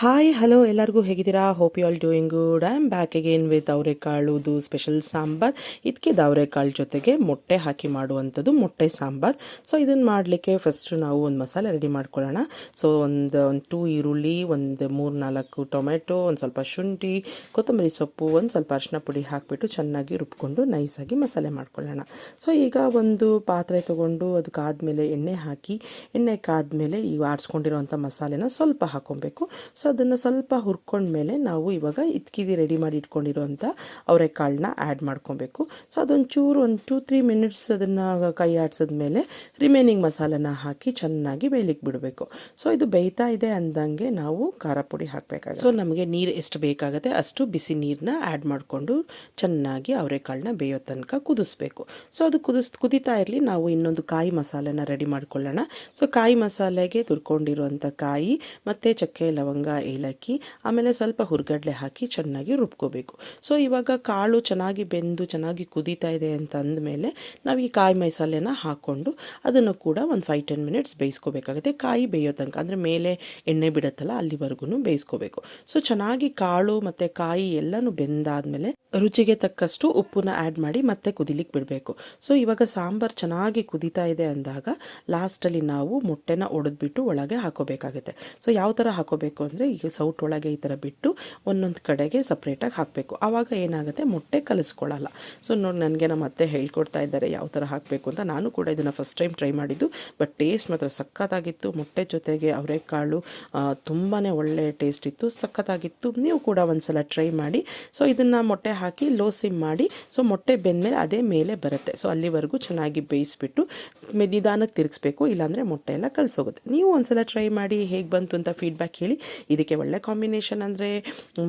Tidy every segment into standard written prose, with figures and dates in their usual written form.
Hi hello ಎಲ್ಲರಿಗೂ ಹೇಗಿದ್ದೀರಾ? Hope you all doing good. I am back again with ಅವರೆಕಾಳುದು special sambar. ಇದಕ್ಕೆ ಅವರೆಕಾಳು ಜೊತೆಗೆ ಮೊಟ್ಟೆ ಹಾಕಿ ಮಾಡುವಂಥದ್ದು ಮೊಟ್ಟೆ ಸಾಂಬಾರ್. ಸೊ ಇದನ್ನು ಮಾಡಲಿಕ್ಕೆ ಫಸ್ಟು ನಾವು ಒಂದು ಮಸಾಲೆ ರೆಡಿ ಮಾಡ್ಕೊಳ್ಳೋಣ. ಸೊ ಒಂದು 2 ಈರುಳ್ಳಿ, ಒಂದು 3-4 ಟೊಮೆಟೊ, ಒಂದು ಸ್ವಲ್ಪ ಶುಂಠಿ, ಕೊತ್ತಂಬರಿ ಸೊಪ್ಪು, ಒಂದು ಸ್ವಲ್ಪ ಅರಿಶಿನ ಪುಡಿ ಹಾಕಿಬಿಟ್ಟು ಚೆನ್ನಾಗಿ ರುಬ್ಕೊಂಡು ನೈಸಾಗಿ ಮಸಾಲೆ ಮಾಡ್ಕೊಳ್ಳೋಣ. ಸೊ ಈಗ ಒಂದು ಪಾತ್ರೆ ತೊಗೊಂಡು ಅದಕ್ಕಾದಮೇಲೆ ಎಣ್ಣೆ ಹಾಕಿ, ಎಣ್ಣೆ ಕಾದ್ಮೇಲೆ ಈಗ ಆಡಿಸ್ಕೊಂಡಿರೋಂಥ ಮಸಾಲೆನ ಸ್ವಲ್ಪ ಹಾಕ್ಕೊಬೇಕು. ಸೊ ಅದನ್ನು ಸ್ವಲ್ಪ ಹುರ್ಕೊಂಡ್ಮೇಲೆ ನಾವು ಇವಾಗ ಇದ್ಕಿದು ರೆಡಿ ಮಾಡಿ ಇಟ್ಕೊಂಡಿರೋಂಥ ಅವರೆಕಾಳನ್ನ ಆ್ಯಡ್ ಮಾಡ್ಕೊಬೇಕು. ಸೊ ಅದೊಂದು ಚೂರು ಒಂದು 2-3 ಮಿನಿಟ್ಸ್ ಅದನ್ನು ಕೈ ಆಡಿಸಿದ್ಮೇಲೆ ರಿಮೈನಿಂಗ್ ಮಸಾಲೆನ ಹಾಕಿ ಚೆನ್ನಾಗಿ ಬೇಯಲಿಕ್ಕೆ ಬಿಡಬೇಕು. ಸೊ ಇದು ಬೇಯ್ತಾ ಇದೆ ಅಂದಂಗೆ ನಾವು ಖಾರ ಪುಡಿ ಹಾಕಬೇಕಾಗುತ್ತೆ. ಸೊ ನಮಗೆ ನೀರು ಎಷ್ಟು ಬೇಕಾಗುತ್ತೆ ಅಷ್ಟು ಬಿಸಿ ನೀರನ್ನ ಆ್ಯಡ್ ಮಾಡಿಕೊಂಡು ಚೆನ್ನಾಗಿ ಅವರೆಕಾಳನ್ನ ಬೇಯೋ ತನಕ ಕುದಿಸ್ಬೇಕು. ಸೊ ಅದು ಕುದೀತಾ ಇರಲಿ, ನಾವು ಇನ್ನೊಂದು ಕಾಯಿ ಮಸಾಲೆನ ರೆಡಿ ಮಾಡ್ಕೊಳ್ಳೋಣ. ಸೊ ಕಾಯಿ ಮಸಾಲೆಗೆ ತುರ್ಕೊಂಡಿರುವಂಥ ಕಾಯಿ ಮತ್ತು ಚಕ್ಕೆ, ಲವಂಗ, ಏಲಕ್ಕಿ, ಆಮೇಲೆ ಸ್ವಲ್ಪ ಹುರ್ಗಡ್ಲೆ ಹಾಕಿ ಚೆನ್ನಾಗಿ ರುಬ್ಕೋಬೇಕು. ಸೊ ಇವಾಗ ಕಾಳು ಚೆನ್ನಾಗಿ ಬೆಂದು ಚೆನ್ನಾಗಿ ಕುದೀತಾ ಇದೆ ಅಂತ ಅಂದಮೇಲೆ ನಾವು ಈ ಕಾಯಿ ಮಸಾಲೆನ ಹಾಕ್ಕೊಂಡು ಅದನ್ನು ಕೂಡ ಒಂದು 5-10 ಮಿನಿಟ್ಸ್ ಬೇಯಿಸ್ಕೋಬೇಕಾಗುತ್ತೆ. ಕಾಯಿ ಬೇಯೋ ತನಕ, ಅಂದರೆ ಮೇಲೆ ಎಣ್ಣೆ ಬಿಡುತ್ತಲ್ಲ ಅಲ್ಲಿವರೆಗೂ ಬೇಯಿಸ್ಕೋಬೇಕು. ಸೊ ಚೆನ್ನಾಗಿ ಕಾಳು ಮತ್ತು ಕಾಯಿ ಎಲ್ಲನೂ ಬೆಂದಾದಮೇಲೆ ರುಚಿಗೆ ತಕ್ಕಷ್ಟು ಉಪ್ಪನ್ನ ಆ್ಯಡ್ ಮಾಡಿ ಮತ್ತೆ ಕುದಿಲಿಕ್ಕೆ ಬಿಡಬೇಕು. ಸೊ ಇವಾಗ ಸಾಂಬಾರು ಚೆನ್ನಾಗಿ ಕುದೀತಾ ಇದೆ ಅಂದಾಗ ಲಾಸ್ಟಲ್ಲಿ ನಾವು ಮೊಟ್ಟೆನ ಒಡೆದ್ಬಿಟ್ಟು ಒಳಗೆ ಹಾಕೋಬೇಕಾಗುತ್ತೆ. ಸೊ ಯಾವ ಥರ ಹಾಕೋಬೇಕು ಅಂದರೆ, ಈಗ ಸೌಟ್ ಒಳಗೆ ಈ ಥರ ಬಿಟ್ಟು ಒಂದೊಂದು ಕಡೆಗೆ ಸಪ್ರೇಟಾಗಿ ಹಾಕಬೇಕು. ಆವಾಗ ಏನಾಗುತ್ತೆ, ಮೊಟ್ಟೆ ಕಲಿಸ್ಕೊಳ್ಳಲ್ಲ. ಸೊ ನೋಡಿ, ನನಗೆ ನಮ್ಮ ಅತ್ತೆ ಹೇಳ್ಕೊಡ್ತಾ ಇದ್ದಾರೆ ಯಾವ ಥರ ಹಾಕಬೇಕು ಅಂತ. ನಾನು ಕೂಡ ಇದನ್ನು ಫಸ್ಟ್ ಟೈಮ್ ಟ್ರೈ ಮಾಡಿದ್ದು, ಬಟ್ ಟೇಸ್ಟ್ ಮಾತ್ರ ಸಖತ್ತಾಗಿತ್ತು. ಮೊಟ್ಟೆ ಜೊತೆಗೆ ಅವರೆಕಾಳು ತುಂಬಾ ಒಳ್ಳೆ ಟೇಸ್ಟ್ ಇತ್ತು, ಸಖತ್ತಾಗಿತ್ತು. ನೀವು ಕೂಡ ಒಂದ್ಸಲ ಟ್ರೈ ಮಾಡಿ. ಸೊ ಇದನ್ನು ಮೊಟ್ಟೆ ಹಾಕಿ ಲೋ ಸಿಮ್ ಮಾಡಿ, ಸೊ ಮೊಟ್ಟೆ ಬೆಂದಮೇಲೆ ಅದೇ ಮೇಲೆ ಬರುತ್ತೆ. ಸೊ ಅಲ್ಲಿವರೆಗೂ ಚೆನ್ನಾಗಿ ಬೇಯಿಸ್ಬಿಟ್ಟು ನಿಧಾನಕ್ಕೆ ತಿರುಗಿಸ್ಬೇಕು, ಇಲ್ಲಾಂದರೆ ಮೊಟ್ಟೆ ಎಲ್ಲ ಕಲಸೋಗುತ್ತೆ. ನೀವು ಒಂದ್ಸಲ ಟ್ರೈ ಮಾಡಿ ಹೇಗೆ ಬಂತು ಅಂತ ಫೀಡ್ಬ್ಯಾಕ್ ಹೇಳಿ. ಇದಕ್ಕೆ ಒಳ್ಳೆ ಕಾಂಬಿನೇಷನ್ ಅಂದರೆ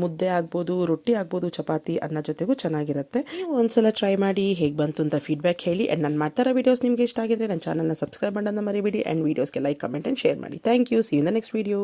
ಮುದ್ದೆ ಆಗ್ಬೋದು, ರೊಟ್ಟಿ ಆಗ್ಬೋದು, ಚಪಾತಿ, ಅನ್ನ ಜೊತೆಗೂ ಚೆನ್ನಾಗಿರುತ್ತೆ. ನೀವು ಒಂದ್ಸಲ ಟ್ರೈ ಮಾಡಿ ಹೇಗೆ ಬಂತು ಅಂತ ಫೀಡ್ಬ್ಯಾಕ್ ಹೇಳಿ. ಆ್ಯಂಡ್ ನಾನು ಮಾಡ್ತಾರೋ ವೀಡಿಯೋಸ್ ನಿಮಗೆ ಇಷ್ಟ ಆಗಿದ್ರೆ ನನ್ನ ಚಾನಲ್ನ ಸಬ್ಸ್ಕ್ರೈಬ್ ಮಾಡೋದನ್ನ ಮರಿಬೇಡಿ. ಆ್ಯಂಡ್ ವೀಡಿಯೋಸ್ಗೆ ಲೈಕ್, ಕಮೆಂಟ್ ಆ್ಯಂಡ್ ಶೇರ್ ಮಾಡಿ. Thank you. See you in the next video.